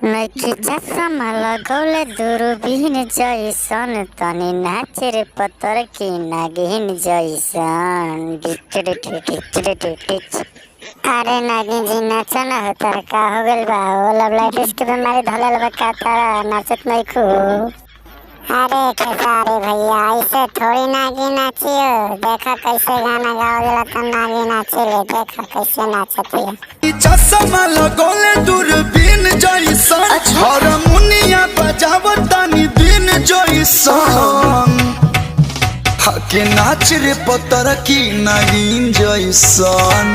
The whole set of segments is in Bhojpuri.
नइखे चश्मा लगौले दूरबीन जइसन तनी नाच रे पतर की नागिन जइसन अरे नागिन जी नाचा ना हो तार का हो गइल बा ओ लवलाइटिस के बीमारी धलल बा का तारा नाचत नइखू। अरे खेसारी भैया ऐसे थोड़ी नागिन नाचियो, देखा कैसे गाना गावला त नागिन नाचेले, देखा कैसे नाचतिया। चश्मा लगौले दूरबीन जइसन हारमोनिया बजावतानी दिन जइसन हके नाच रे पतर की नागिन जइसन।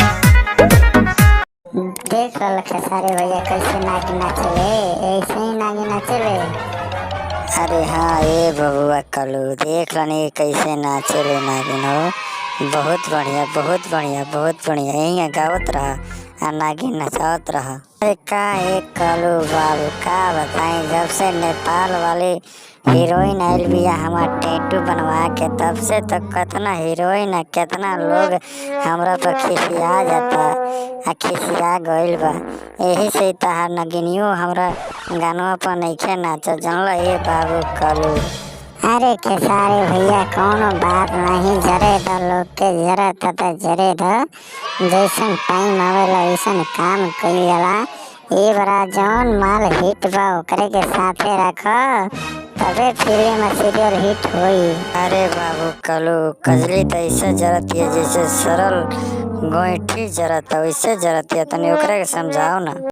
देख लो खेसारी भैया कैसे नागिन नाचेले, ऐसे ही नागिन नाचेले। अरे हाँ ये बबुआ कलू देख लनी कैसे नाचे ले नागिन हो। बहुत बढ़िया बहुत बढ़िया बहुत बढ़िया यही गावत रहा आ नागिन नचावत रहा। अरे का एक कलू बाबू का बताई, जब से नेपाल वाली हीरोइन आइल बिया हमार टैटू बनवा के तब से तो कितना हीरोइन कितना लोग हमरा पर खिसिया जाता आ खिसिया गइल बा। यही से तहार नगिनियो हमरा गानवा पर नइखे नाचत जानला ये बाबू कलू। अरे खेसारी भैया कौनो बात नहीं, जरे द लोग के जरत त जरे द, जैसन टाइम आवेला वैसन काम कइल जाला। ए बड़ा जौन माल हिट बा ओकरे के साथे रख तबे फिल्म सीरियल हिट होई। अरे बाबू कलू कजली तो ऐसे जरत है जैसे सरल गोईठी जरत वैसे जरत है, तनी ओकरे के समझाओ ना।